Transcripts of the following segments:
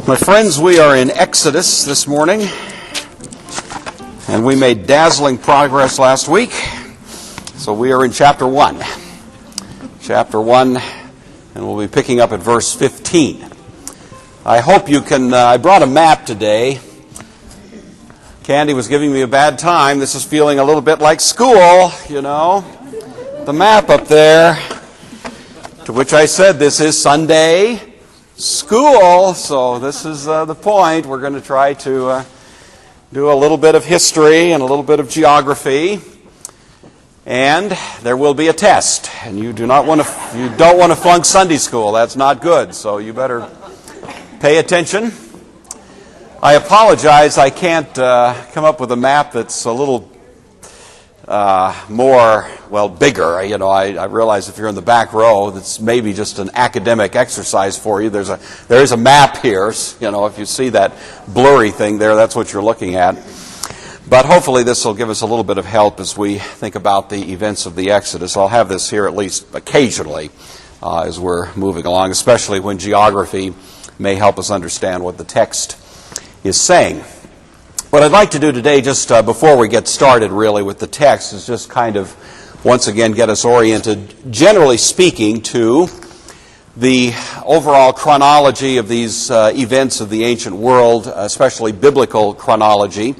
My friends, we are in Exodus this morning, and we made dazzling progress last week. So we are in chapter 1. Chapter 1, and we'll be picking up at verse 15. I hope you can, I brought a map today. Candy was giving me a bad time. This is feeling a little bit like school, you know. The map up there, to which I said this is Sunday school, so this is the point. We're going to try to do a little bit of history and a little bit of geography, and there will be a test. And you don't want to flunk Sunday school. That's not good. So you better pay attention. I apologize. I can't come up with a map that's a little bigger. You know, I realize if you're in the back row, that's maybe just an academic exercise for you. There is a map here. You know, if you see that blurry thing there, that's what you're looking at. But hopefully this will give us a little bit of help as we think about the events of the Exodus. I'll have this here at least occasionally as we're moving along, especially when geography may help us understand what the text is saying. What I'd like to do today, just before we get started really with the text, is just kind of once again get us oriented, generally speaking, to the overall chronology of these events of the ancient world, especially biblical chronology.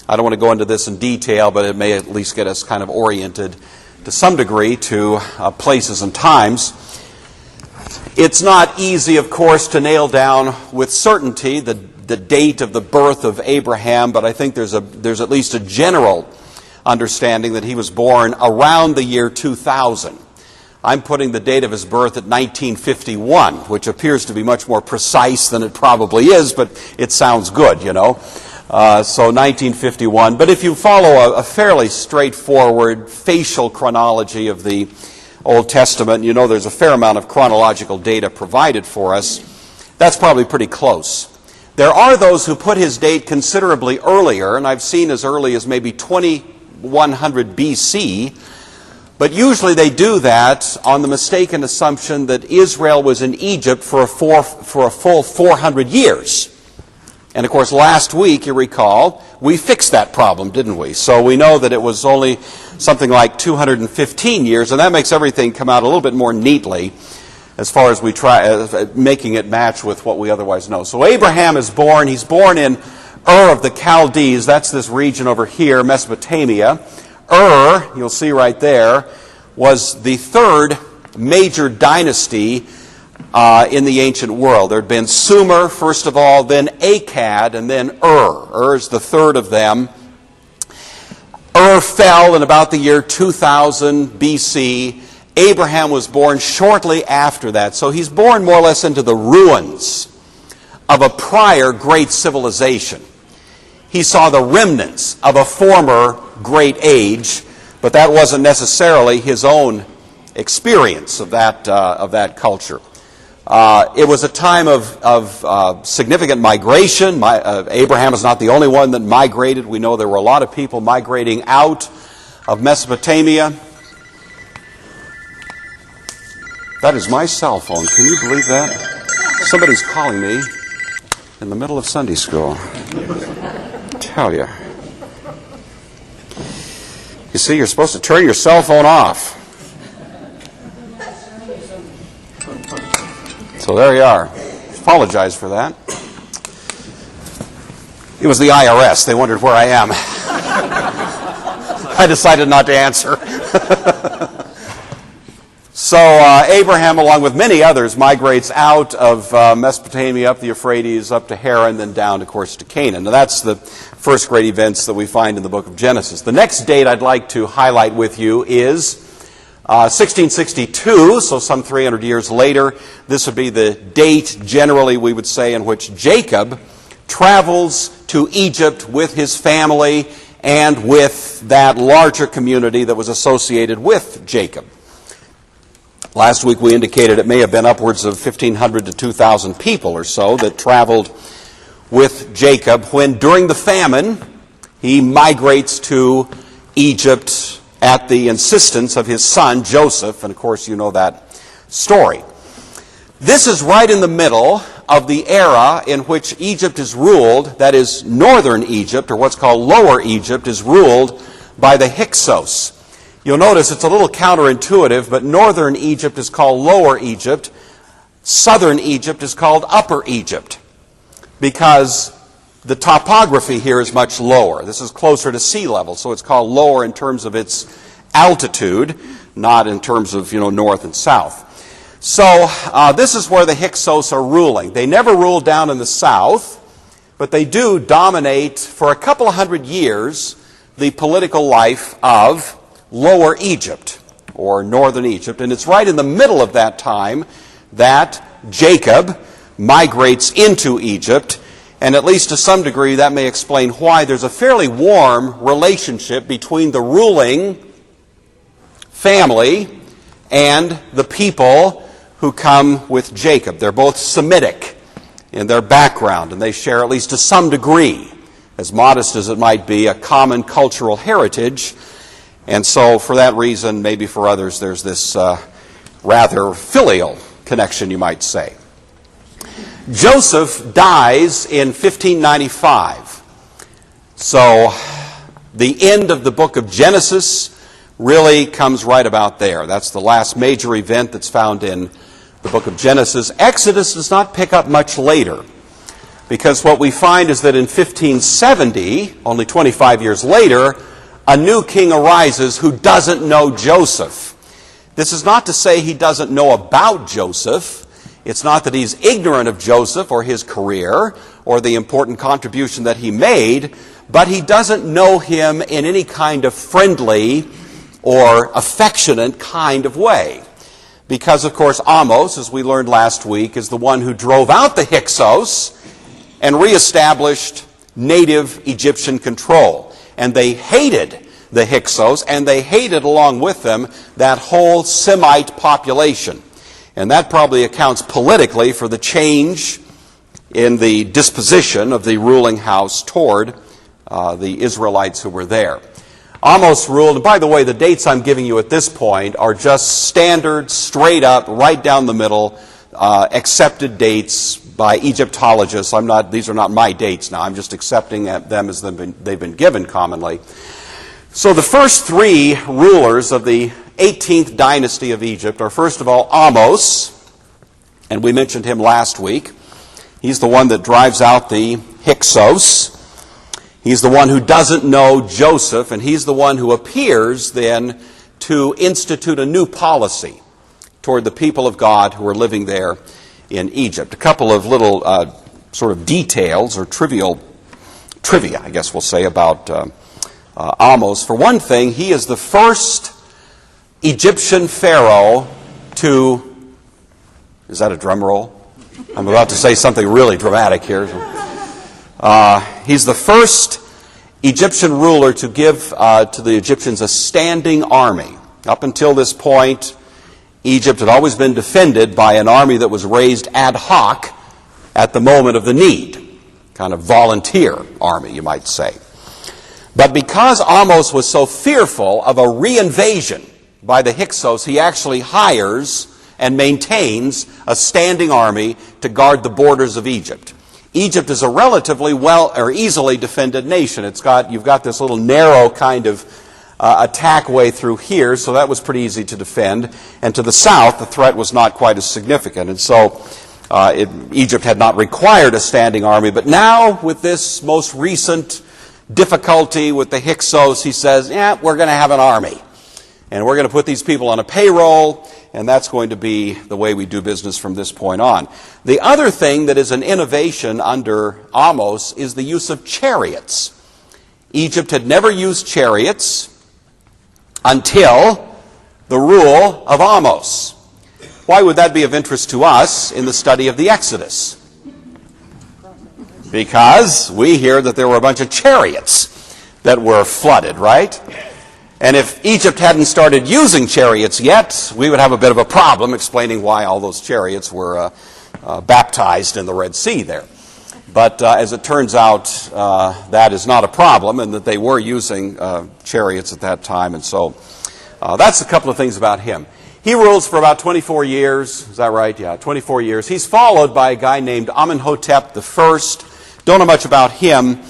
I don't want to go into this in detail, but it may at least get us kind of oriented to some degree to places and times. It's not easy, of course, to nail down with certainty the date of the birth of Abraham, but I think there's at least a general understanding that he was born around the year 2000. I'm putting the date of his birth at 1951, which appears to be much more precise than it probably is, but it sounds good, you know. So 1951. But if you follow a fairly straightforward facial chronology of the Old Testament, you know there's a fair amount of chronological data provided for us. That's probably pretty close. There are those who put his date considerably earlier, and I've seen as early as maybe 2100 BC, but usually they do that on the mistaken assumption that Israel was in Egypt for a full 400 years. And of course, last week, you recall, we fixed that problem, didn't we? So we know that it was only something like 215 years, and that makes everything come out a little bit more neatly as far as we try making it match with what we otherwise know. So Abraham is born. He's born in Ur of the Chaldees. That's this region over here, Mesopotamia. Ur, you'll see right there, was the third major dynasty in the ancient world. There had been Sumer, first of all, then Akkad, and then Ur. Ur is the third of them. Ur fell in about the year 2000 BC. Abraham was born shortly after that. So he's born more or less into the ruins of a prior great civilization. He saw the remnants of a former great age, but that wasn't necessarily his own experience of that culture. It was a time of significant migration. Abraham is not the only one that migrated. We know there were a lot of people migrating out of Mesopotamia. That is my cell phone. Can you believe that? Somebody's calling me in the middle of Sunday school. I tell you. You see, you're supposed to turn your cell phone off. So there you are. Apologize for that. It was the IRS. They wondered where I am. I decided not to answer. So Abraham, along with many others, migrates out of Mesopotamia, up the Euphrates, up to Haran, then down, of course, to Canaan. Now that's the first great events that we find in the book of Genesis. The next date I'd like to highlight with you is 1662, so some 300 years later. This would be the date, generally we would say, in which Jacob travels to Egypt with his family and with that larger community that was associated with Jacob. Last week we indicated it may have been upwards of 1,500 to 2,000 people or so that traveled with Jacob when, during the famine, he migrates to Egypt at the insistence of his son Joseph, and of course you know that story. This is right in the middle of the era in which Egypt is ruled, that is, northern Egypt, or what's called Lower Egypt, is ruled by the Hyksos. You'll notice it's a little counterintuitive, but northern Egypt is called Lower Egypt. Southern Egypt is called Upper Egypt, because the topography here is much lower. This is closer to sea level, so it's called lower in terms of its altitude, not in terms of, north and south. So this is where the Hyksos are ruling. They never rule down in the south, but they do dominate for a couple of hundred years the political life of Lower Egypt, or northern Egypt. And it's right in the middle of that time that Jacob migrates into Egypt. And at least to some degree that may explain why there's a fairly warm relationship between the ruling family and the people who come with Jacob. They're both Semitic in their background, and they share, at least to some degree, as modest as it might be, a common cultural heritage. And so for that reason, maybe for others, there's this rather filial connection, you might say. Joseph dies in 1595. So the end of the book of Genesis really comes right about there. That's the last major event that's found in the book of Genesis. Exodus does not pick up much later, because what we find is that in 1570, only 25 years later, a new king arises who doesn't know Joseph. This is not to say he doesn't know about Joseph. It's not that he's ignorant of Joseph or his career or the important contribution that he made, but he doesn't know him in any kind of friendly or affectionate kind of way. Because, of course, Amos, as we learned last week, is the one who drove out the Hyksos and reestablished native Egyptian control. And they hated the Hyksos, and they hated along with them that whole Semite population. And that probably accounts politically for the change in the disposition of the ruling house toward the Israelites who were there. Amos ruled, and by the way, the dates I'm giving you at this point are just standard, straight up, right down the middle, accepted dates by Egyptologists. These are not my dates now. I'm just accepting them as they've been given commonly. So the first three rulers of the 18th dynasty of Egypt are, first of all, Amos, and we mentioned him last week. He's the one that drives out the Hyksos. He's the one who doesn't know Joseph, and he's the one who appears then to institute a new policy toward the people of God who are living there in Egypt. A couple of little sort of details or trivia, I guess we'll say, about Amos. For one thing, he is the first Egyptian pharaoh to... Is that a drum roll? I'm about to say something really dramatic here. He's the first Egyptian ruler to give to the Egyptians a standing army. Up until this point, Egypt had always been defended by an army that was raised ad hoc at the moment of the need. Kind of volunteer army, you might say. But because Amos was so fearful of a reinvasion by the Hyksos, he actually hires and maintains a standing army to guard the borders of Egypt. Egypt is a relatively easily defended nation. You've got this little narrow kind of attack way through here, so that was pretty easy to defend. And to the south, the threat was not quite as significant. And so Egypt had not required a standing army. But now, with this most recent difficulty with the Hyksos, he says, we're going to have an army. And we're going to put these people on a payroll, and that's going to be the way we do business from this point on. The other thing that is an innovation under Amos is the use of chariots. Egypt had never used chariots until the rule of Amos. Why would that be of interest to us in the study of the Exodus? Because we hear that there were a bunch of chariots that were flooded, right? And if Egypt hadn't started using chariots yet, we would have a bit of a problem explaining why all those chariots were baptized in the Red Sea there. But as it turns out, that is not a problem, and that they were using chariots at that time. And so that's a couple of things about him. He rules for about 24 years. Is that right? Yeah, 24 years. He's followed by a guy named Amenhotep I. Don't know much about him,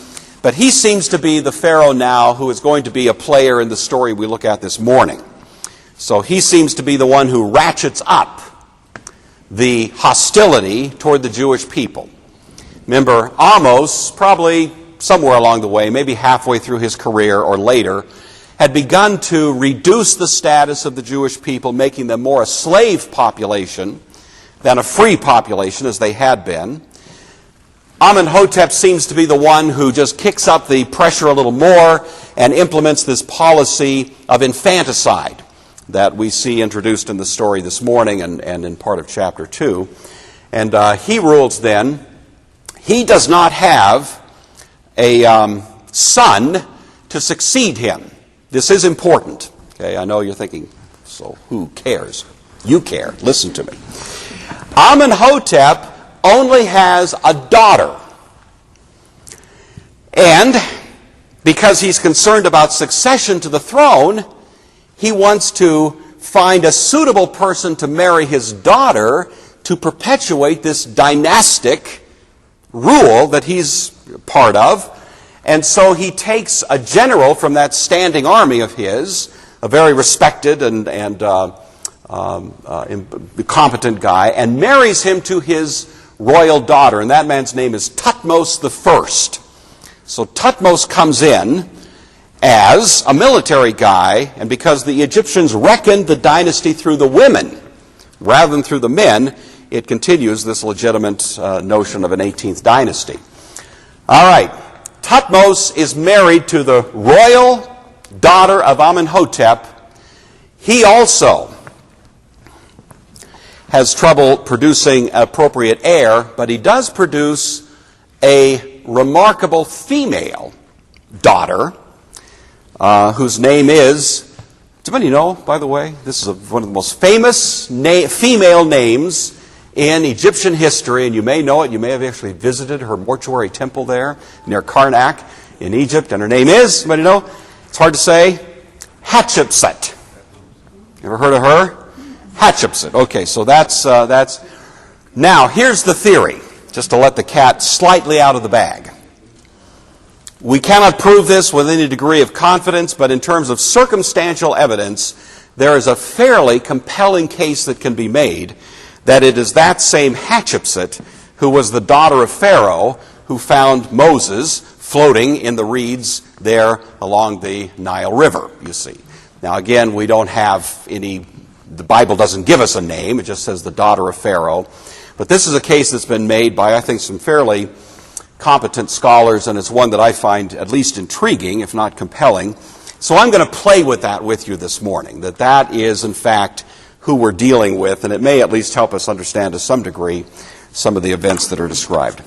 but he seems to be the Pharaoh now who is going to be a player in the story we look at this morning. So he seems to be the one who ratchets up the hostility toward the Jewish people. Remember, Amos, probably somewhere along the way, maybe halfway through his career or later, had begun to reduce the status of the Jewish people, making them more a slave population than a free population as they had been. Amenhotep seems to be the one who just kicks up the pressure a little more and implements this policy of infanticide that we see introduced in the story this morning and in part of chapter 2. And he rules then. He does not have a son to succeed him. This is important. Okay, I know you're thinking, so who cares? You care. Listen to me. Amenhotep only has a daughter. And because he's concerned about succession to the throne, he wants to find a suitable person to marry his daughter to perpetuate this dynastic rule that he's part of. And so he takes a general from that standing army of his, a very respected and competent guy, and marries him to his royal daughter. And that man's name is Thutmose I. So Thutmose comes in as a military guy, and because the Egyptians reckoned the dynasty through the women rather than through the men, it continues this legitimate notion of an 18th dynasty. All right. Thutmose is married to the royal daughter of Amenhotep. He also has trouble producing an appropriate heir, but he does produce a remarkable female daughter whose name is, does anybody know, by the way? This is one of the most famous female names in Egyptian history, and you may know it. You may have actually visited her mortuary temple there near Karnak in Egypt, and her name is, anybody know? It's hard to say. Hatshepsut. You ever heard of her? Hatshepsut. Okay, so that's. Now, here's the theory, just to let the cat slightly out of the bag. We cannot prove this with any degree of confidence, but in terms of circumstantial evidence, there is a fairly compelling case that can be made that it is that same Hatshepsut who was the daughter of Pharaoh who found Moses floating in the reeds there along the Nile River, you see. Now, again, we don't have any, the Bible doesn't give us a name, it just says the daughter of Pharaoh. But this is a case that's been made by, I think, some fairly competent scholars, and it's one that I find at least intriguing, if not compelling. So I'm going to play with that with you this morning, that is, in fact, who we're dealing with, and it may at least help us understand to some degree some of the events that are described.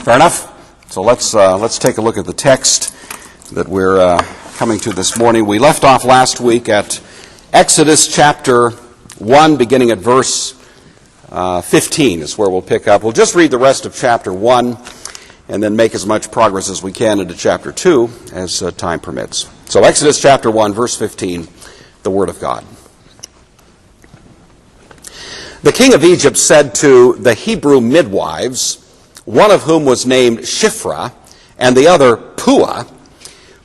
Fair enough? So let's take a look at the text that we're coming to this morning. We left off last week at Exodus chapter 1, beginning at verse 15 is where we'll pick up. We'll just read the rest of chapter 1 and then make as much progress as we can into chapter 2 as time permits. So Exodus chapter 1, verse 15, the Word of God. The king of Egypt said to the Hebrew midwives, one of whom was named Shiphrah and the other Puah,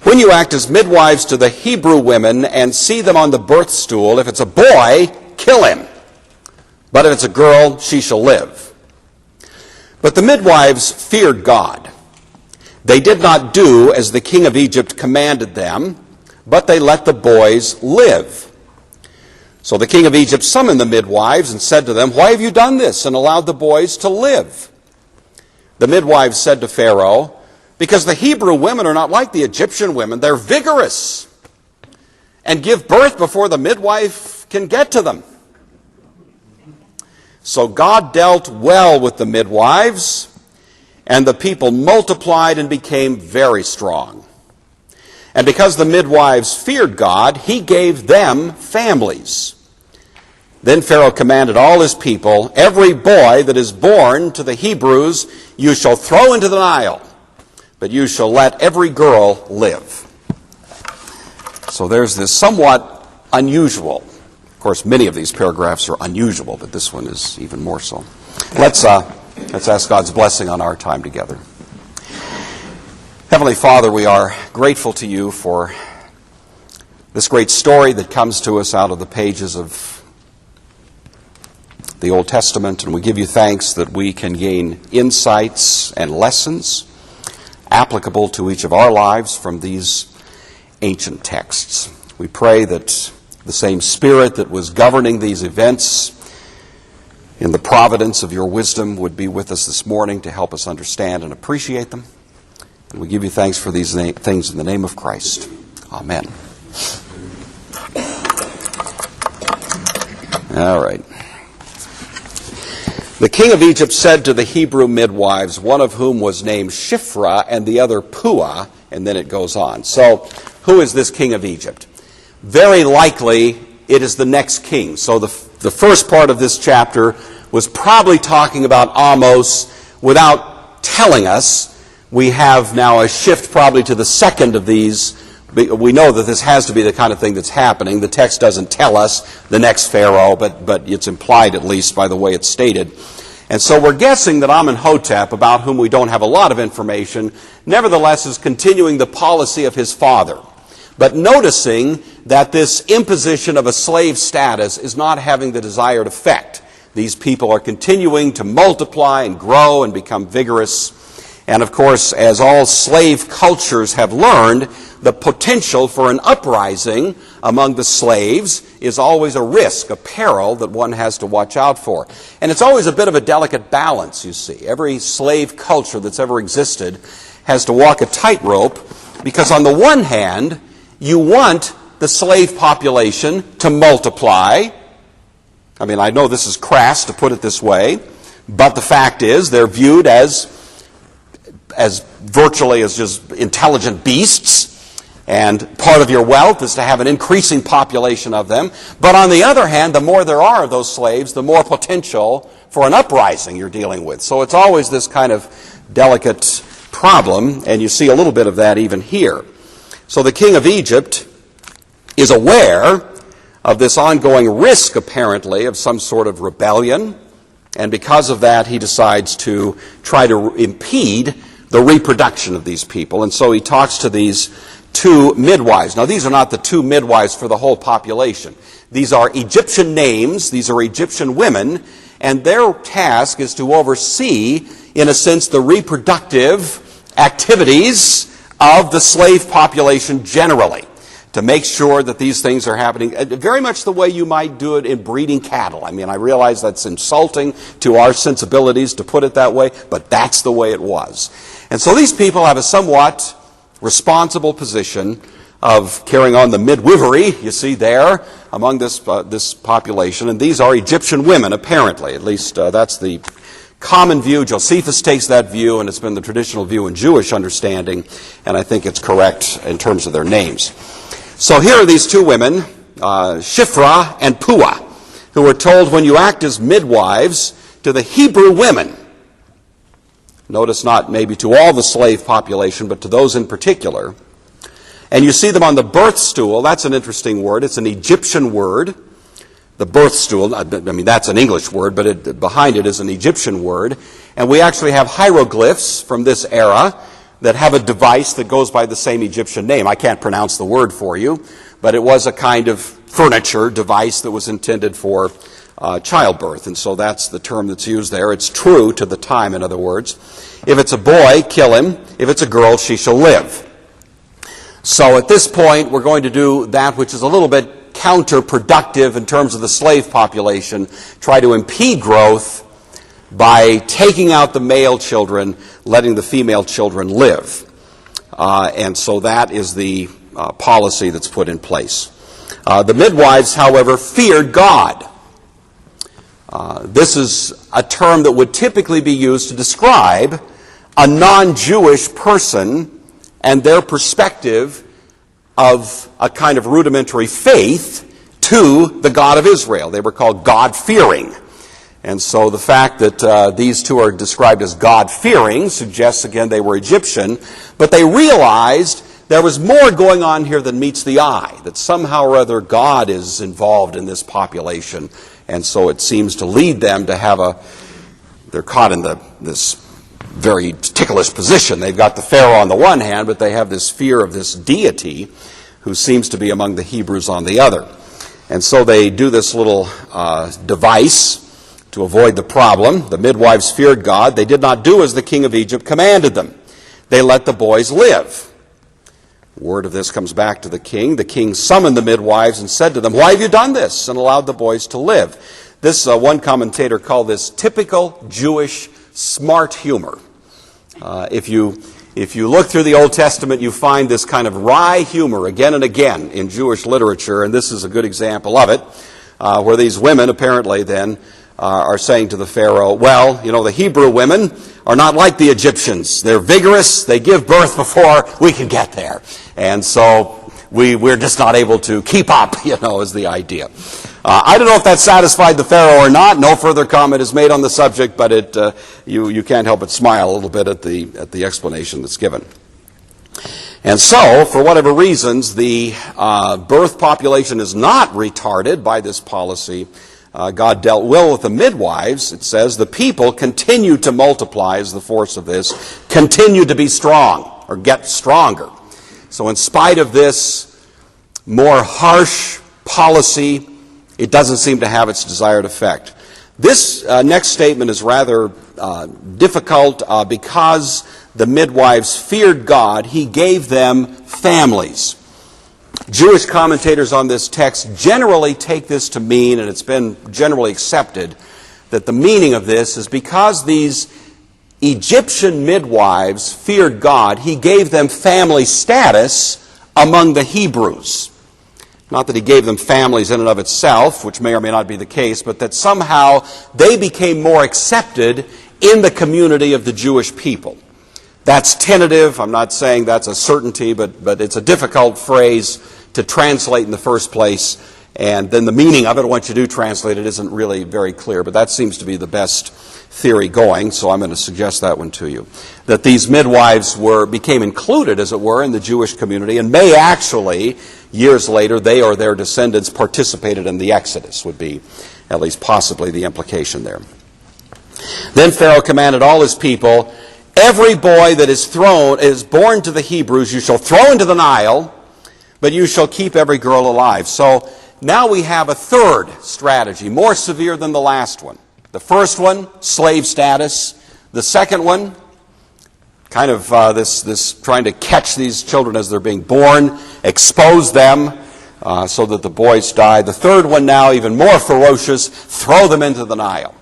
when you act as midwives to the Hebrew women and see them on the birth stool, if it's a boy, kill him. But if it's a girl, she shall live. But the midwives feared God. They did not do as the king of Egypt commanded them, but they let the boys live. So the king of Egypt summoned the midwives and said to them, why have you done this and allowed the boys to live? The midwives said to Pharaoh, because the Hebrew women are not like the Egyptian women. They're vigorous and give birth before the midwife can get to them. So God dealt well with the midwives, and the people multiplied and became very strong. And because the midwives feared God, he gave them families. Then Pharaoh commanded all his people, every boy that is born to the Hebrews you shall throw into the Nile, but you shall let every girl live. So there's this somewhat unusual course, many of these paragraphs are unusual, but this one is even more so. Let's ask God's blessing on our time together. Heavenly Father, we are grateful to you for this great story that comes to us out of the pages of the Old Testament, and we give you thanks that we can gain insights and lessons applicable to each of our lives from these ancient texts. We pray that the same Spirit that was governing these events in the providence of your wisdom would be with us this morning to help us understand and appreciate them. And we give you thanks for these things in the name of Christ. Amen. All right. The king of Egypt said to the Hebrew midwives, one of whom was named Shiphrah and the other Puah, and then it goes on. So, who is this king of Egypt? Very likely it is the next king. So the first part of this chapter was probably talking about Amos without telling us. We have now a shift probably to the second of these. We know that this has to be the kind of thing that's happening. The text doesn't tell us the next Pharaoh, but it's implied at least by the way it's stated. And so we're guessing that Amenhotep, about whom we don't have a lot of information, nevertheless is continuing the policy of his father. But noticing that this imposition of a slave status is not having the desired effect. These people are continuing to multiply and grow and become vigorous. And of course, as all slave cultures have learned, the potential for an uprising among the slaves is always a risk, a peril that one has to watch out for. And it's always a bit of a delicate balance, you see. Every slave culture that's ever existed has to walk a tightrope because on the one hand, you want the slave population to multiply. I mean, I know this is crass to put it this way, but the fact is they're viewed as virtually as just intelligent beasts, and part of your wealth is to have an increasing population of them. But on the other hand, the more there are of those slaves, the more potential for an uprising you're dealing with. So it's always this kind of delicate problem, and you see a little bit of that even here. So the king of Egypt is aware of this ongoing risk, apparently, of some sort of rebellion, and because of that, he decides to try to impede the reproduction of these people. And so he talks to these two midwives. Now, these are not the two midwives for the whole population. These are Egyptian names. These are Egyptian women. And their task is to oversee, in a sense, the reproductive activities of the slave population generally, to make sure that these things are happening very much the way you might do it in breeding cattle. I mean, I realize that's insulting to our sensibilities to put it that way, but that's the way it was. And so these people have a somewhat responsible position of carrying on the midwifery, you see there, among this population. And these are Egyptian women, apparently. At least that's the common view. Josephus takes that view, and it's been the traditional view in Jewish understanding, and I think it's correct in terms of their names. So here are these two women, Shiphrah and Puah, who were told, when you act as midwives to the Hebrew women, notice not maybe to all the slave population, but to those in particular, and you see them on the birth stool. That's an interesting word. It's an Egyptian word. The birth stool, I mean, that's an English word, but behind it is an Egyptian word. And we actually have hieroglyphs from this era that have a device that goes by the same Egyptian name. I can't pronounce the word for you, but it was a kind of furniture device that was intended for childbirth. And so that's the term that's used there. It's true to the time, in other words. If it's a boy, kill him. If it's a girl, she shall live. So at this point, we're going to do that which is a little bit counterproductive in terms of the slave population, try to impede growth by taking out the male children, letting the female children live. And so that is the policy that's put in place. The midwives, however, feared God. This is a term that would typically be used to describe a non-Jewish person and their perspective of a kind of rudimentary faith to the God of Israel. They were called God-fearing. And so the fact that these two are described as God-fearing suggests, again, they were Egyptian, but they realized there was more going on here than meets the eye, that somehow or other God is involved in this population. And so it seems to lead them to have they're caught in this very ticklish position. They've got the Pharaoh on the one hand, but they have this fear of this deity who seems to be among the Hebrews on the other. And so they do this little device to avoid the problem. The midwives feared God. They did not do as the king of Egypt commanded them. They let the boys live. Word of this comes back to the king. The king summoned the midwives and said to them, "Why have you done this?" and allowed the boys to live. This, one commentator called this typical Jewish smart humor. If you look through the Old Testament, you find this kind of wry humor again and again in Jewish literature, and this is a good example of it, where these women apparently then are saying to the Pharaoh, well, the Hebrew women are not like the Egyptians. They're vigorous. They give birth before we can get there. And so we're just not able to keep up, is the idea. I don't know if that satisfied the Pharaoh or not. No further comment is made on the subject, but you can't help but smile a little bit at the explanation that's given. And so, for whatever reasons, the birth population is not retarded by this policy. God dealt well with the midwives. It says the people continued to multiply as the force of this, continued to be strong or get stronger. So in spite of this more harsh policy, it doesn't seem to have its desired effect. This next statement is rather difficult because the midwives feared God. He gave them families. Jewish commentators on this text generally take this to mean, and it's been generally accepted, that the meaning of this is because these Egyptian midwives feared God, he gave them family status among the Hebrews. Not that he gave them families in and of itself, which may or may not be the case, but that somehow they became more accepted in the community of the Jewish people. That's tentative. I'm not saying that's a certainty, but it's a difficult phrase to translate in the first place. And then the meaning of it, once you do translate it, isn't really very clear. But that seems to be the best theory going, so I'm going to suggest that one to you. That these midwives became included, as it were, in the Jewish community, and may actually, years later, they or their descendants participated in the Exodus, would be at least possibly the implication there. Then Pharaoh commanded all his people, "Every boy that is born to the Hebrews you shall throw into the Nile, but you shall keep every girl alive." So now we have a third strategy, more severe than the last one. The first one, slave status. The second one, kind of this trying to catch these children as they're being born, expose them so that the boys die. The third one now, even more ferocious, throw them into the Nile.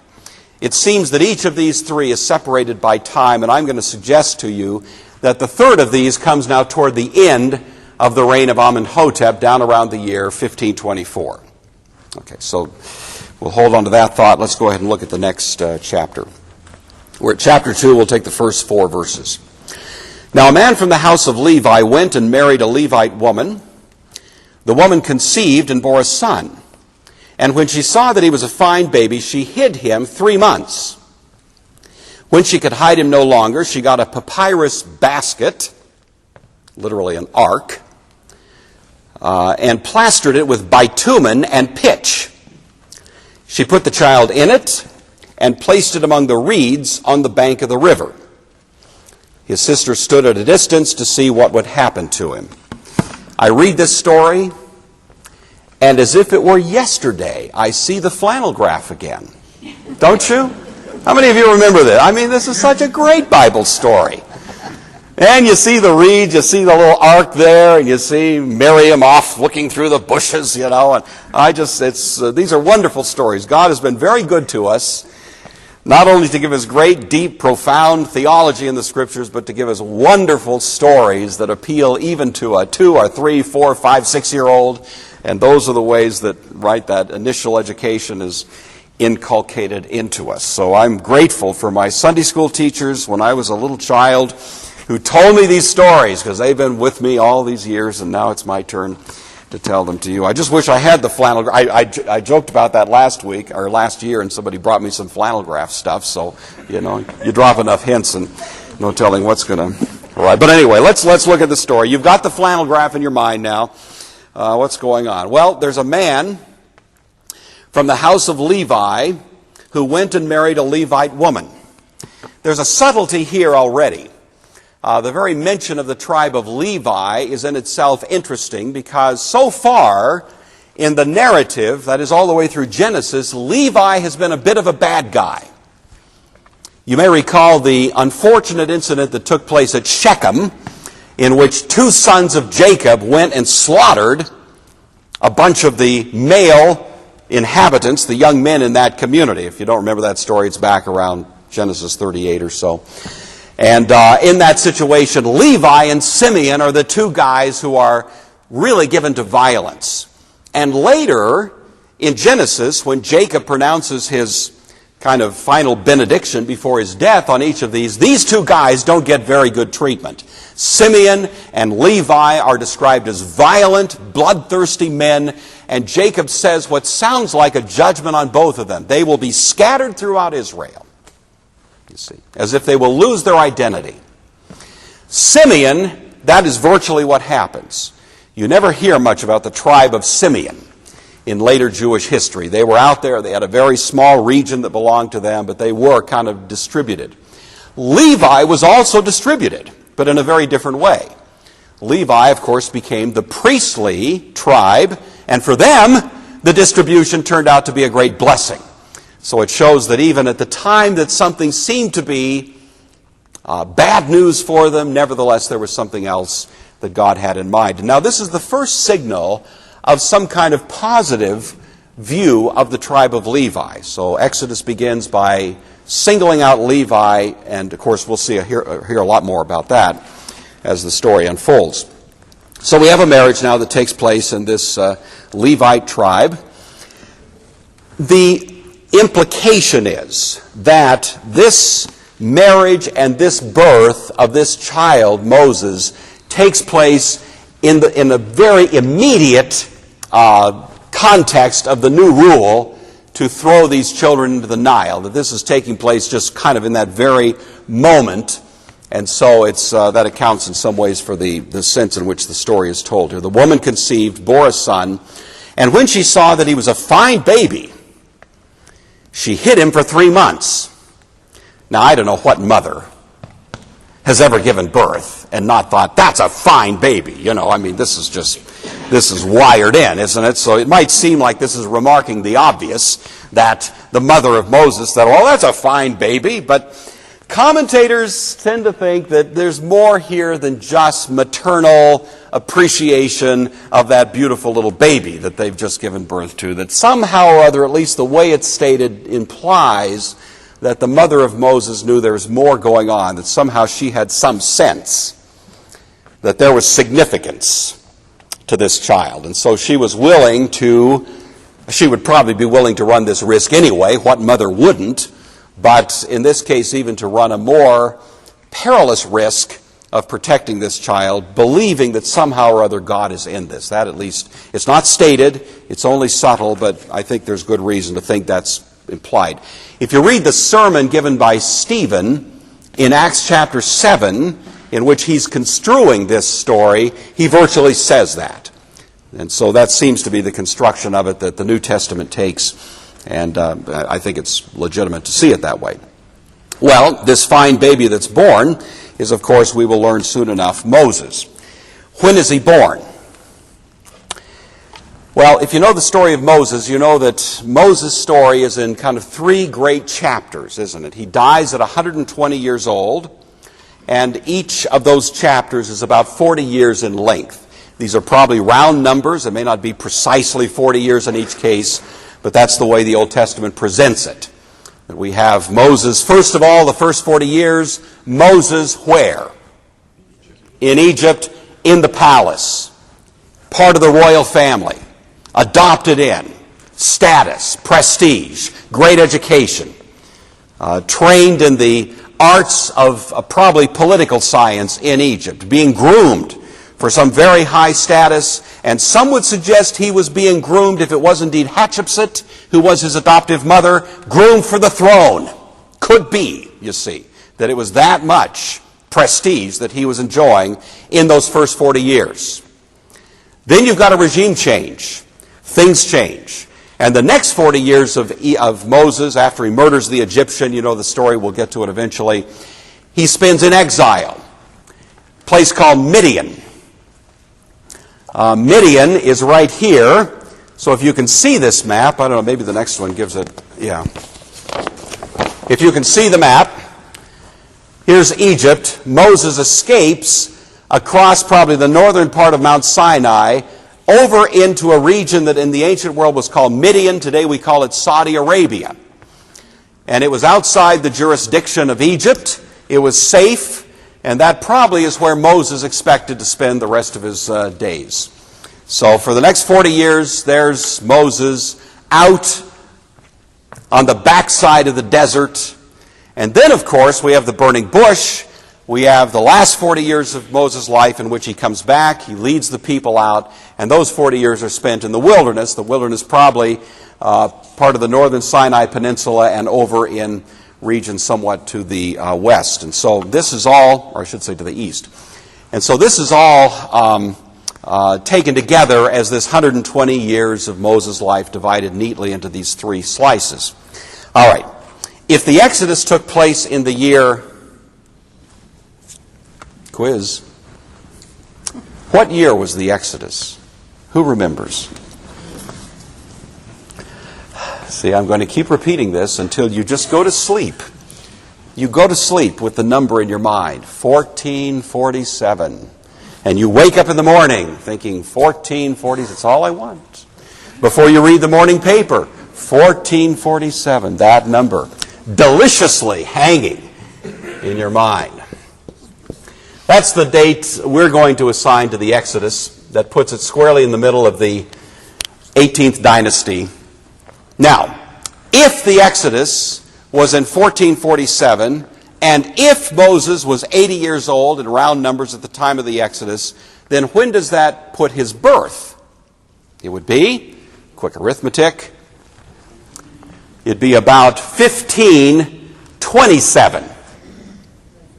It seems that each of these three is separated by time, and I'm going to suggest to you that the third of these comes now toward the end of the reign of Amenhotep, down around the year 1524. Okay, so we'll hold on to that thought. Let's go ahead and look at the next chapter. We're at chapter 2. We'll take the first 4 verses. "Now a man from the house of Levi went and married a Levite woman. The woman conceived and bore a son. And when she saw that he was a fine baby, she hid him 3 months. When she could hide him no longer, she got a papyrus basket," literally an ark, "and plastered it with bitumen and pitch. She put the child in it and placed it among the reeds on the bank of the river. His sister stood at a distance to see what would happen to him." I read this story, and as if it were yesterday, I see the flannel graph again. Don't you? How many of you remember this? I mean, this is such a great Bible story. And you see the reeds, you see the little ark there, and you see Miriam off looking through the bushes, and these are wonderful stories. God has been very good to us, not only to give us great, deep, profound theology in the Scriptures, but to give us wonderful stories that appeal even to a 2 or 3, 4, 5, 6-year-old. And those are the ways that initial education is inculcated into us. So I'm grateful for my Sunday school teachers when I was a little child who told me these stories, because they've been with me all these years, and now it's my turn to tell them to you. I just wish I had the flannel. I joked about that last year, and somebody brought me some flannel graph stuff. So, you drop enough hints and no telling what's going to All right, but anyway, let's look at the story. You've got the flannel graph in your mind now. What's going on? Well, there's a man from the house of Levi who went and married a Levite woman. There's a subtlety here already. The very mention of the tribe of Levi is in itself interesting because so far in the narrative, that is all the way through Genesis, Levi has been a bit of a bad guy. You may recall the unfortunate incident that took place at Shechem, in which two sons of Jacob went and slaughtered a bunch of the male inhabitants, the young men in that community. If you don't remember that story, it's back around Genesis 38 or so. And in that situation, Levi and Simeon are the two guys who are really given to violence. And later, in Genesis, when Jacob pronounces his kind of final benediction before his death on each of these two guys don't get very good treatment. Simeon and Levi are described as violent, bloodthirsty men, and Jacob says what sounds like a judgment on both of them. They will be scattered throughout Israel, you see, as if they will lose their identity. Simeon, that is virtually what happens. You never hear much about the tribe of Simeon in later Jewish history. They were out there, they had a very small region that belonged to them, but they were kind of distributed. Levi was also distributed, but in a very different way. Levi, of course, became the priestly tribe, and for them, the distribution turned out to be a great blessing. So it shows that even at the time that something seemed to be bad news for them, nevertheless there was something else that God had in mind. Now this is the first signal of some kind of positive view of the tribe of Levi. So Exodus begins by singling out Levi, and of course we'll hear a lot more about that as the story unfolds. So we have a marriage now that takes place in this Levite tribe. The implication is that this marriage and this birth of this child, Moses, takes place in the very immediate context of the new rule to throw these children into the Nile, that this is taking place just kind of in that very moment, and so that accounts in some ways for the sense in which the story is told here. The woman conceived, bore a son, and when she saw that he was a fine baby, she hid him for 3 months. Now, I don't know what mother has ever given birth and not thought, that's a fine baby. You know, I mean, this is wired in, isn't it? So it might seem like this is remarking the obvious, that the mother of Moses, that, well, that's a fine baby, but commentators tend to think that there's more here than just maternal appreciation of that beautiful little baby that they've just given birth to, that somehow or other, at least the way it's stated, implies that the mother of Moses knew there was more going on, that somehow she had some sense that there was significance to this child. And so she was willing to, she would probably be willing to run this risk anyway. What mother wouldn't? But in this case, even to run a more perilous risk of protecting this child, believing that somehow or other God is in this. That at least, it's not stated, it's only subtle, but I think there's good reason to think that's implied. If you read the sermon given by Stephen in Acts chapter 7, in which he's construing this story, he virtually says that. And so that seems to be the construction of it that the New Testament takes, and I think it's legitimate to see it that way. Well, this fine baby that's born is, of course, we will learn soon enough, Moses. When is he born? Well, if you know the story of Moses, you know that Moses' story is in kind of 3 great chapters, isn't it? He dies at 120 years old, and each of those chapters is about 40 years in length. These are probably round numbers. It may not be precisely 40 years in each case, but that's the way the Old Testament presents it. And we have Moses, first of all, the first 40 years, Moses where? In Egypt, in the palace, part of the royal family. Adopted in, status, prestige, great education, trained in the arts of probably political science in Egypt, being groomed for some very high status, and some would suggest he was being groomed, if it was indeed Hatshepsut, who was his adoptive mother, groomed for the throne. Could be, you see, that it was that much prestige that he was enjoying in those first 40 years. Then you've got a regime change. Things change. And the next 40 years of Moses, after he murders the Egyptian, you know the story, we'll get to it eventually, he spends in exile, a place called Midian. Midian is right here. So if you can see this map, I don't know, maybe the next one gives it, yeah. If you can see the map, here's Egypt. Moses escapes across probably the northern part of Mount Sinai over into a region that in the ancient world was called Midian. Today we call it Saudi Arabia. And it was outside the jurisdiction of Egypt. It was safe, and that probably is where Moses expected to spend the rest of his days. So for the next 40 years, there's Moses out on the backside of the desert. And then, of course, we have the burning bush. We have the last 40 years of Moses' life in which he comes back. He leads the people out. And those 40 years are spent in the wilderness. The wilderness probably part of the northern Sinai Peninsula and over in regions somewhat to the west. And so this is all, or I should say to the east. And so this is all taken together as this 120 years of Moses' life divided neatly into these three slices. All right. If the Exodus took place in the year, quiz, what year was the Exodus? Who remembers? See, I'm going to keep repeating this until you just go to sleep. You go to sleep with the number in your mind, 1447. And you wake up in the morning thinking 1440, that's all I want. Before you read the morning paper, 1447, that number, deliciously hanging in your mind. That's the date we're going to assign to the Exodus. That puts it squarely in the middle of the 18th dynasty. Now, if the Exodus was in 1447, and if Moses was 80 years old in round numbers at the time of the Exodus, then when does that put his birth? It would be, quick arithmetic, it'd be about 1527.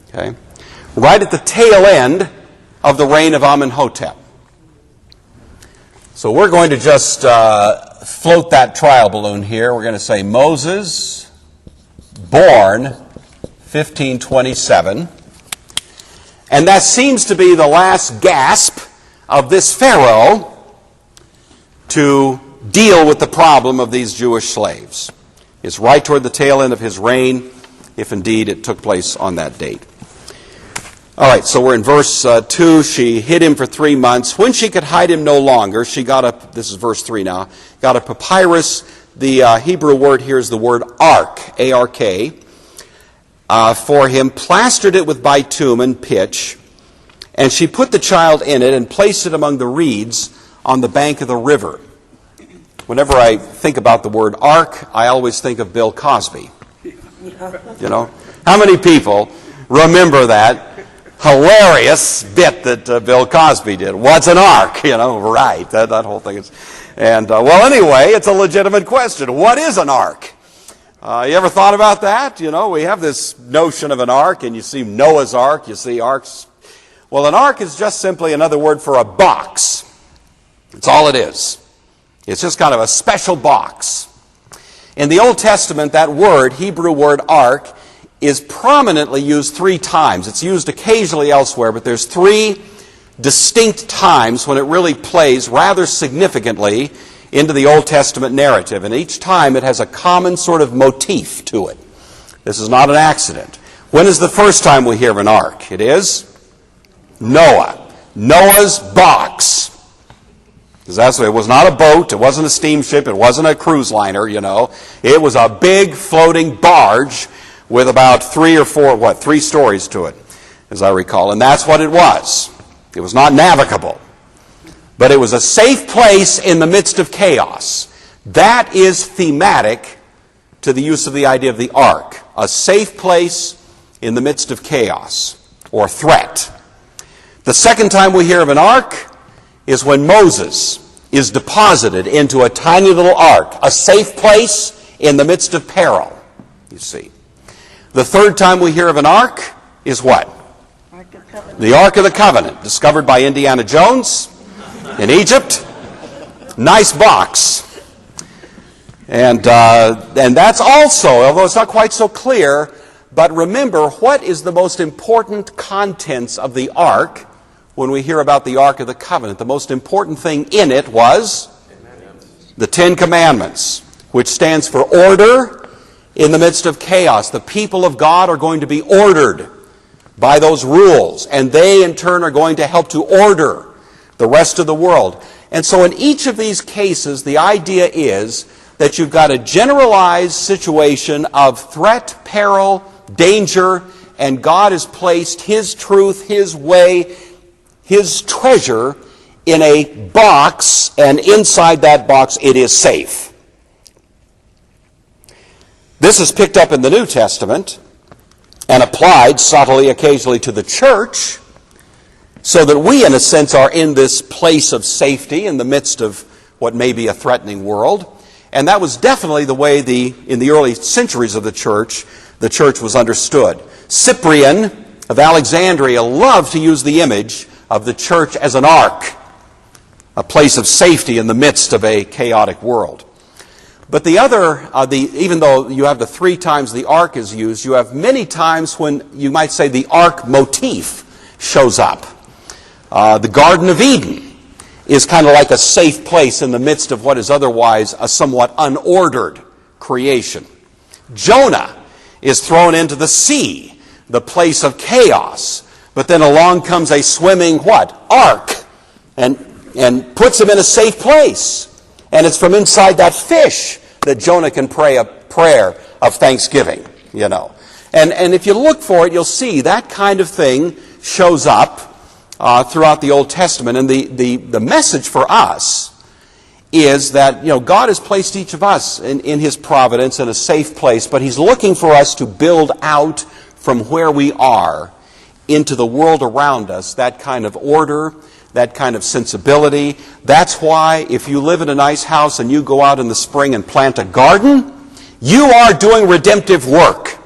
Okay? Right at the tail end of the reign of Amenhotep. So we're going to just float that trial balloon here. We're going to say Moses, born 1527. And that seems to be the last gasp of this Pharaoh to deal with the problem of these Jewish slaves. It's right toward the tail end of his reign, if indeed it took place on that date. All right, so we're in verse 2. She hid him for 3 months. When she could hide him no longer, she got a, this is verse 3 now, got a papyrus. The Hebrew word here is the word ark, A-R-K, for him, plastered it with bitumen, pitch, and she put the child in it and placed it among the reeds on the bank of the river. Whenever I think about the word ark, I always think of Bill Cosby. You know, how many people remember that hilarious bit that Bill Cosby did? What's an ark? You know, right? That whole thing is. And well, anyway, it's a legitimate question. What is an ark? You ever thought about that? You know, we have this notion of an ark, and you see Noah's ark. You see arks. Well, an ark is just simply another word for a box. That's all it is. It's just kind of a special box. In the Old Testament, that word, Hebrew word ark, is prominently used 3 times. It's used occasionally elsewhere, but there's 3 distinct times when it really plays rather significantly into the Old Testament narrative. And each time it has a common sort of motif to it. This is not an accident. When is the first time we hear of an ark? It is Noah. Noah's box. Because that's what it was. Not a boat, it wasn't a steamship, it wasn't a cruise liner, you know. It was a big floating barge with about 3 or 4, 3 stories to it, as I recall. And that's what it was. It was not navigable. But it was a safe place in the midst of chaos. That is thematic to the use of the idea of the ark. A safe place in the midst of chaos or threat. The second time we hear of an ark is when Moses is deposited into a tiny little ark, a safe place in the midst of peril, you see. The third time we hear of an ark is what? The Ark of the Covenant, discovered by Indiana Jones in Egypt. Nice box. And that's also, although it's not quite so clear, but remember, what is the most important contents of the Ark when we hear about the Ark of the Covenant? The most important thing in it was the Ten Commandments, which stands for order in the midst of chaos. The people of God are going to be ordered by those rules, and they in turn are going to help to order the rest of the world. And so in each of these cases, the idea is that you've got a generalized situation of threat, peril, danger, and God has placed His truth, His way, His treasure in a box, and inside that box it is safe. This is picked up in the New Testament and applied subtly occasionally to the church, so that we, in a sense, are in this place of safety in the midst of what may be a threatening world. And that was definitely the way in the early centuries of the church was understood. Cyprian of Alexandria loved to use the image of the church as an ark, a place of safety in the midst of a chaotic world. But the other, even though you have the 3 times the ark is used, you have many times when you might say the ark motif shows up. The Garden of Eden is kind of like a safe place in the midst of what is otherwise a somewhat unordered creation. Jonah is thrown into the sea, the place of chaos. But then along comes a swimming ark, and puts him in a safe place. And it's from inside that fish that Jonah can pray a prayer of thanksgiving, And if you look for it, you'll see that kind of thing shows up throughout the Old Testament. And the message for us is that, God has placed each of us in His providence in a safe place, but He's looking for us to build out from where we are into the world around us that kind of order, that kind of sensibility. That's why if you live in a nice house and you go out in the spring and plant a garden, you are doing redemptive work.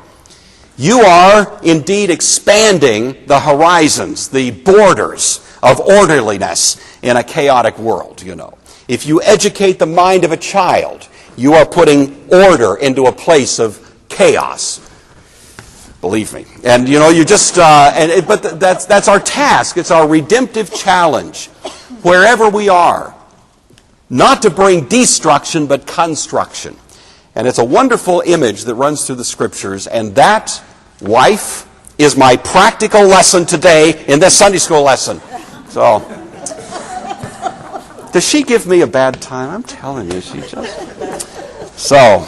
You are indeed expanding the horizons, the borders of orderliness in a chaotic world, If you educate the mind of a child, you are putting order into a place of chaos. Believe me. And you just but that's our task. It's our redemptive challenge wherever we are, not to bring destruction but construction. And it's a wonderful image that runs through the scriptures, and that, wife, is my practical lesson today in this Sunday school lesson. So, does she give me a bad time? I'm telling you, she just... So,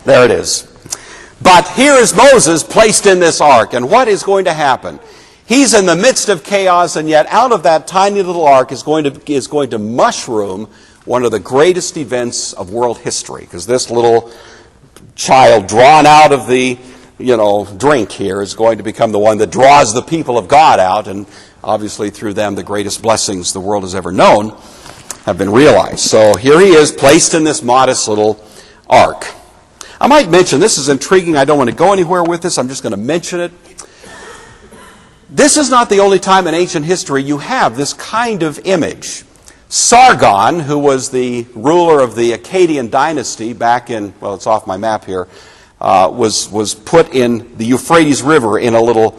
there it is. But here is Moses placed in this ark, and what is going to happen? He's in the midst of chaos, and yet out of that tiny little ark is going to mushroom one of the greatest events of world history, because this little child drawn out of the drink here is going to become the one that draws the people of God out, and obviously through them the greatest blessings the world has ever known have been realized. So here he is, placed in this modest little ark. I might mention, this is intriguing, I don't want to go anywhere with this, I'm just going to mention it. This is not the only time in ancient history you have this kind of image. Sargon, who was the ruler of the Akkadian dynasty back in, well, it's off my map here, was put in the Euphrates River in a little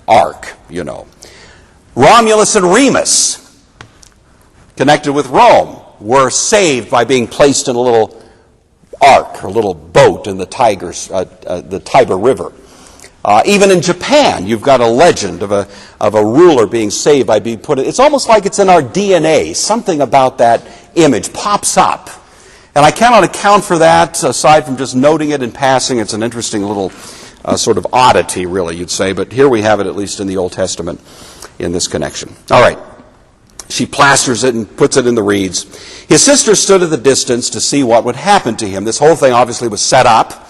ark, Romulus and Remus, connected with Rome, were saved by being placed in a little ark, or little boat in the Tiber River. Even in Japan, you've got a legend of a ruler being saved by being put in. It's almost like it's in our DNA. Something about that image pops up. And I cannot account for that aside from just noting it in passing. It's an interesting little sort of oddity, really, you'd say. But here we have it, at least in the Old Testament, in this connection. All right. She plasters it and puts it in the reeds. His sister stood at the distance to see what would happen to him. This whole thing obviously was set up.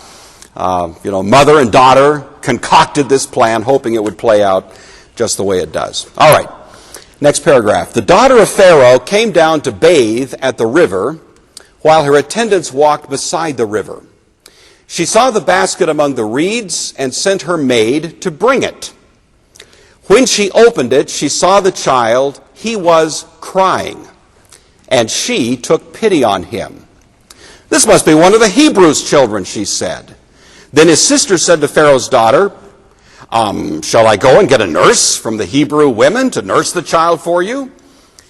Mother and daughter concocted this plan, hoping it would play out just the way it does. All right. Next paragraph. The daughter of Pharaoh came down to bathe at the river, while her attendants walked beside the river. She saw the basket among the reeds and sent her maid to bring it. When she opened it, she saw the child. He was crying, and she took pity on him. This must be one of the Hebrews' children, she said. Then his sister said to Pharaoh's daughter, shall I go and get a nurse from the Hebrew women to nurse the child for you?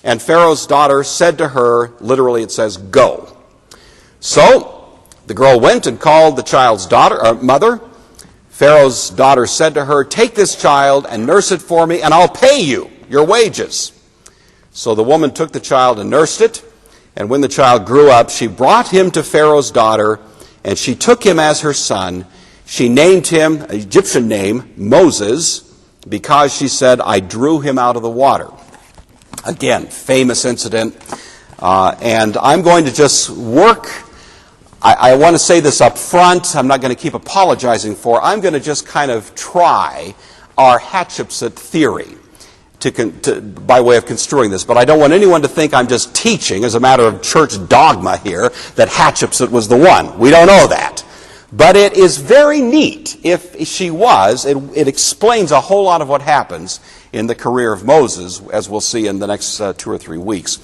And Pharaoh's daughter said to her, literally it says, go. So the girl went and called the child's mother. Pharaoh's daughter said to her, take this child and nurse it for me, and I'll pay you your wages. So the woman took the child and nursed it. And when the child grew up, she brought him to Pharaoh's daughter, and she took him as her son. She named him, an Egyptian name, Moses, because she said, I drew him out of the water. Again, famous incident. And I'm going to just work. I want to say this up front. I'm not going to keep apologizing for it. I'm going to just kind of try our Hatshepsut theory by way of construing this. But I don't want anyone to think I'm just teaching as a matter of church dogma here that Hatshepsut was the one. We don't know that. But it is very neat if she was. It explains a whole lot of what happens in the career of Moses, as we'll see in the next 2 or 3 weeks.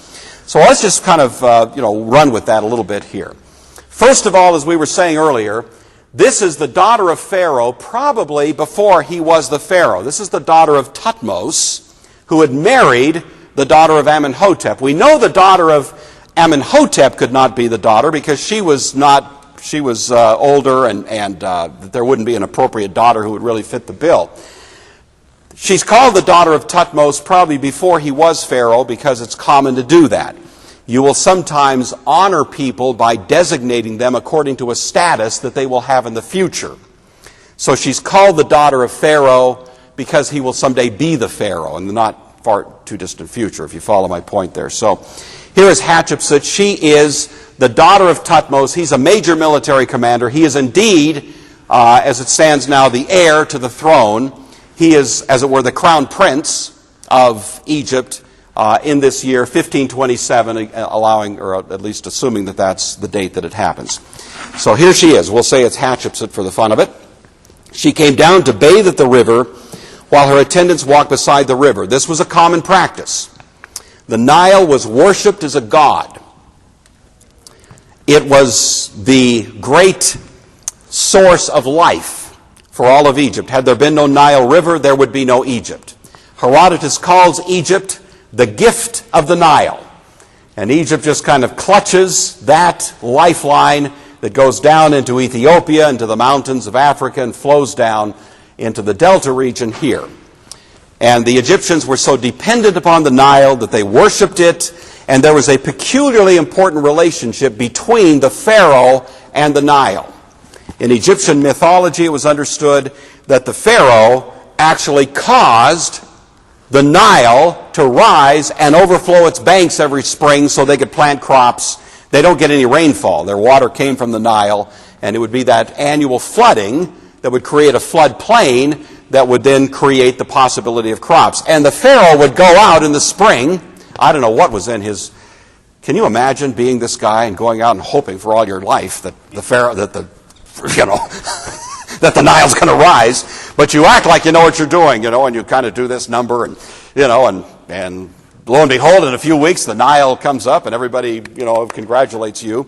So let's just kind of run with that a little bit here. First of all, as we were saying earlier, this is the daughter of Pharaoh probably before he was the Pharaoh. This is the daughter of Thutmose, who had married the daughter of Amenhotep. We know the daughter of Amenhotep could not be the daughter because she was older and there wouldn't be an appropriate daughter who would really fit the bill. She's called the daughter of Thutmose probably before he was Pharaoh because it's common to do that. You will sometimes honor people by designating them according to a status that they will have in the future. So she's called the daughter of Pharaoh because he will someday be the Pharaoh in the not far too distant future, if you follow my point there. So here is Hatshepsut. She is the daughter of Thutmose. He's a major military commander. He is indeed, as it stands now, the heir to the throne. He is, as it were, the crown prince of Egypt in this year, 1527, allowing, or at least assuming that that's the date that it happens. So here she is. We'll say it's Hatshepsut for the fun of it. She came down to bathe at the river while her attendants walked beside the river. This was a common practice. The Nile was worshipped as a god. It was the great source of life for all of Egypt. Had there been no Nile River, there would be no Egypt. Herodotus calls Egypt the gift of the Nile. And Egypt just kind of clutches that lifeline that goes down into Ethiopia, into the mountains of Africa, and flows down into the Delta region here. And the Egyptians were so dependent upon the Nile that they worshipped it, and there was a peculiarly important relationship between the Pharaoh and the Nile. In Egyptian mythology, it was understood that the Pharaoh actually caused the Nile to rise and overflow its banks every spring so they could plant crops. They don't get any rainfall. Their water came from the Nile, and it would be that annual flooding that would create a flood plain that would then create the possibility of crops. And the Pharaoh would go out in the spring. I don't know what was in his... Can you imagine being this guy and going out and hoping for all your life that the Pharaoh, that the Nile's going to rise, but you act like you know what you're doing, and you kind of do this number, and lo and behold, in a few weeks the Nile comes up and everybody congratulates you.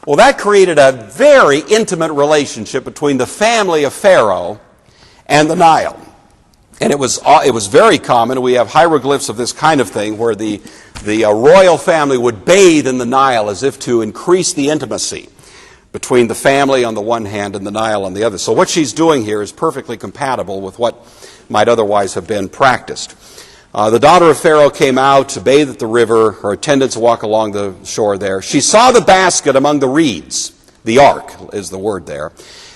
Well, that created a very intimate relationship between the family of Pharaoh and the Nile. And it was very common. We have hieroglyphs of this kind of thing where the royal family would bathe in the Nile as if to increase the intimacy between the family on the one hand and the Nile on the other. So what she's doing here is perfectly compatible with what might otherwise have been practiced. The daughter of Pharaoh came out to bathe at the river. Her attendants walk along the shore there. She saw the basket among the reeds. The ark is the word there.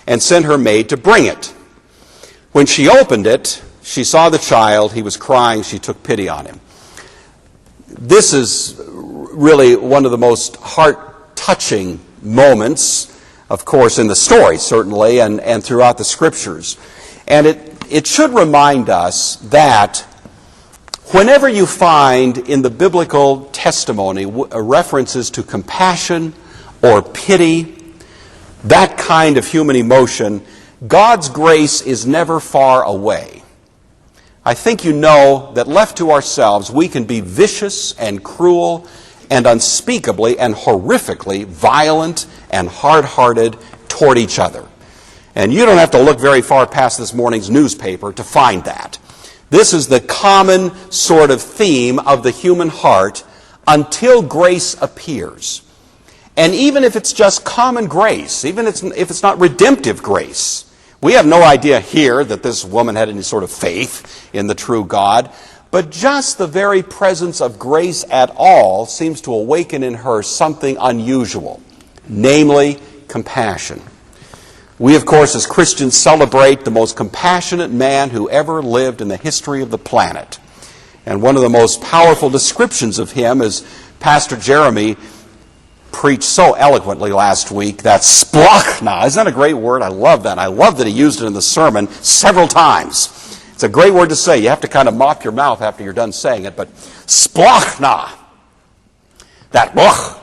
And sent her maid to bring it. When she opened it, she saw the child. He was crying. She took pity on him. This is really one of the most heart-touching moments, of course, in the story, certainly, and throughout the Scriptures. And it should remind us that whenever you find in the biblical testimony references to compassion or pity, that kind of human emotion, God's grace is never far away. I think you know that left to ourselves, we can be vicious and cruel and unspeakably and horrifically violent and hard-hearted toward each other. And you don't have to look very far past this morning's newspaper to find that. This is the common sort of theme of the human heart until grace appears. And even if it's just common grace, even if it's not redemptive grace, we have no idea here that this woman had any sort of faith in the true God, but just the very presence of grace at all seems to awaken in her something unusual, namely compassion. We, of course, as Christians celebrate the most compassionate man who ever lived in the history of the planet. And one of the most powerful descriptions of him, as Pastor Jeremy preached so eloquently last week, that splachna. Isn't that a great word? I love that. I love that he used it in the sermon several times. It's a great word to say. You have to kind of mop your mouth after you're done saying it, but splachna. That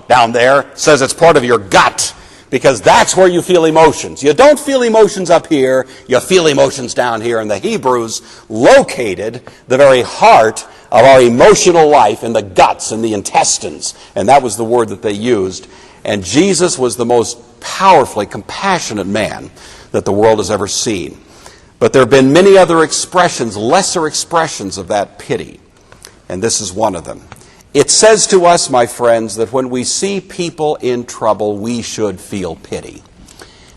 down there says it's part of your gut, because that's where you feel emotions. You don't feel emotions up here, you feel emotions down here. And the Hebrews located the very heart of our emotional life in the guts and the intestines. And that was the word that they used. And Jesus was the most powerfully compassionate man that the world has ever seen. But there have been many other expressions, lesser expressions of that pity. And this is one of them. It says to us, my friends, that when we see people in trouble, we should feel pity.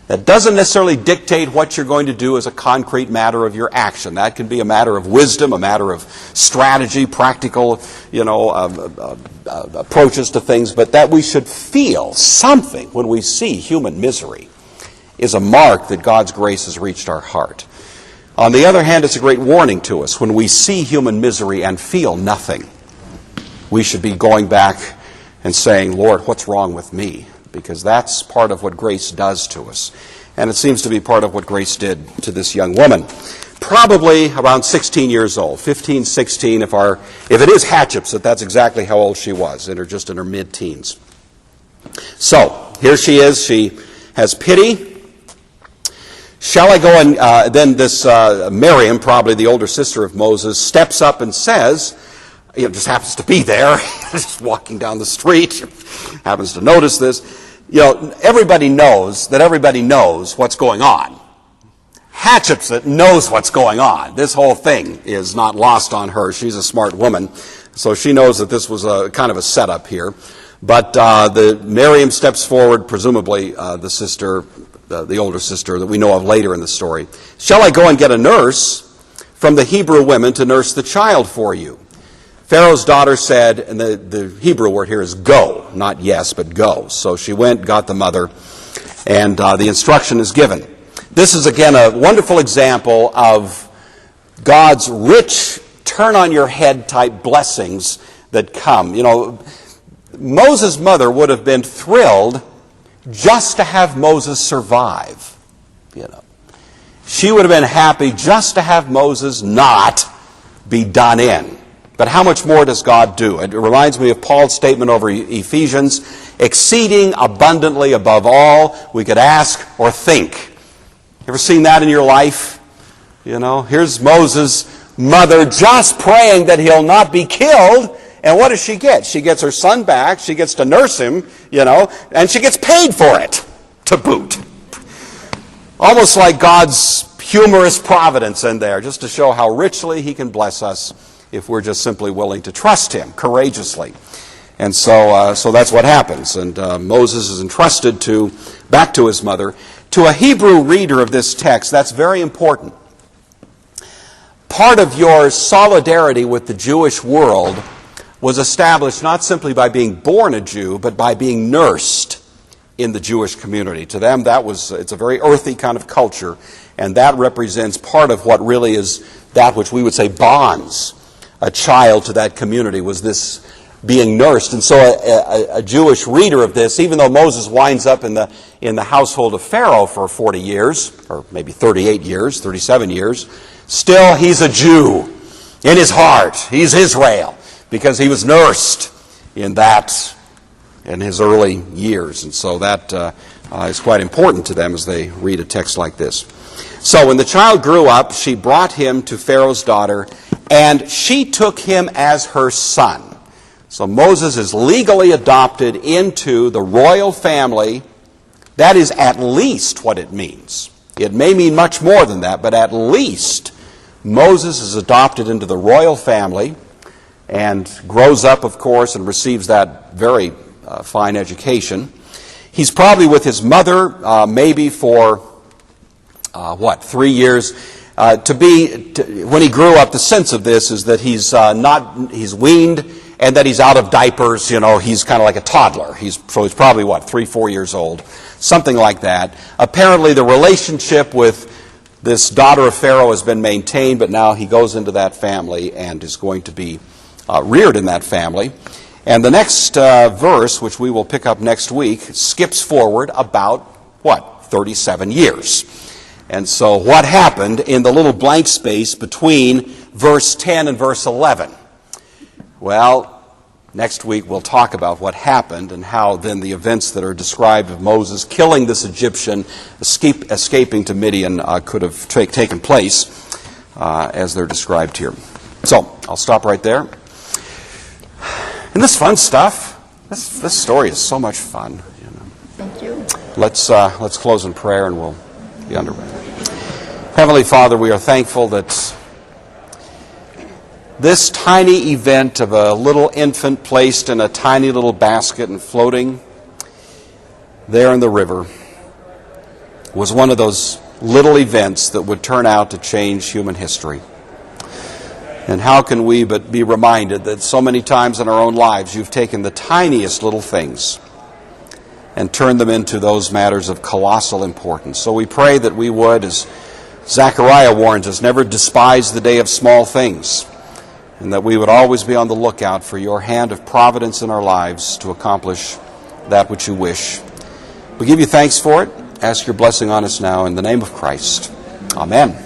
That doesn't necessarily dictate what you're going to do as a concrete matter of your action. That can be a matter of wisdom, a matter of strategy, practical, approaches to things. But that we should feel something when we see human misery is a mark that God's grace has reached our heart. On the other hand, it's a great warning to us when we see human misery and feel nothing. We should be going back and saying, Lord, what's wrong with me? Because that's part of what grace does to us. And it seems to be part of what grace did to this young woman. Probably around 16 years old, 15, 16, if it is Hatshepsut, that's exactly how old she was, just in her mid-teens. So, here she is, she has pity. Shall I go and, then this Miriam, probably the older sister of Moses, steps up and says, just happens to be there, just walking down the street, happens to notice this. Everybody knows what's going on. Hatshepsut knows what's going on. This whole thing is not lost on her. She's a smart woman, so she knows that this was a kind of a setup here. But the Miriam steps forward, presumably the sister, the older sister that we know of later in the story. Shall I go and get a nurse from the Hebrew women to nurse the child for you? Pharaoh's daughter said, and the Hebrew word here is go, not yes, but go. So she went, got the mother, and the instruction is given. This is, again, a wonderful example of God's rich, turn-on-your-head type blessings that come. Moses' mother would have been thrilled just to have Moses survive. She would have been happy just to have Moses not be done in. But how much more does God do? It reminds me of Paul's statement over Ephesians, exceeding abundantly above all we could ask or think. You ever seen that in your life? Here's Moses' mother just praying that he'll not be killed. And what does she get? She gets her son back, she gets to nurse him, and she gets paid for it, to boot. Almost like God's humorous providence in there, just to show how richly he can bless us if we're just simply willing to trust him courageously. And so that's what happens. And Moses is entrusted back to his mother. To a Hebrew reader of this text, that's very important. Part of your solidarity with the Jewish world was established not simply by being born a Jew, but by being nursed in the Jewish community. To them, it's a very earthy kind of culture, and that represents part of what really is that which we would say bonds a child to that community, was this being nursed. And so a Jewish reader of this, even though Moses winds up in the household of Pharaoh for 40 years, or maybe 38 years, 37 years, still he's a Jew in his heart. He's Israel, because he was nursed in his early years. And so that is quite important to them as they read a text like this. So when the child grew up, she brought him to Pharaoh's daughter, and she took him as her son. So Moses is legally adopted into the royal family. That is at least what it means. It may mean much more than that, but at least Moses is adopted into the royal family and grows up, of course, and receives that very fine education. He's probably with his mother maybe for, 3 years. When he grew up, the sense of this is that he's weaned and that he's out of diapers. He's kind of like a toddler. So he's probably 3-4 years old, something like that. Apparently the relationship with this daughter of Pharaoh has been maintained, but now he goes into that family and is going to be reared in that family. And the next verse, which we will pick up next week, skips forward about, 37 years. And so what happened in the little blank space between verse 10 and verse 11? Well, next week we'll talk about what happened and how then the events that are described of Moses killing this Egyptian, escaping to Midian, could have taken place as they're described here. So I'll stop right there. Isn't this fun stuff? This story is so much fun. Thank you. Let's close in prayer and we'll be underway. Heavenly Father, we are thankful that this tiny event of a little infant placed in a tiny little basket and floating there in the river was one of those little events that would turn out to change human history. And how can we but be reminded that so many times in our own lives you've taken the tiniest little things and turned them into those matters of colossal importance. So we pray that we would, as Zechariah warns us, never despise the day of small things, and that we would always be on the lookout for your hand of providence in our lives to accomplish that which you wish. We give you thanks for it. Ask your blessing on us now in the name of Christ. Amen.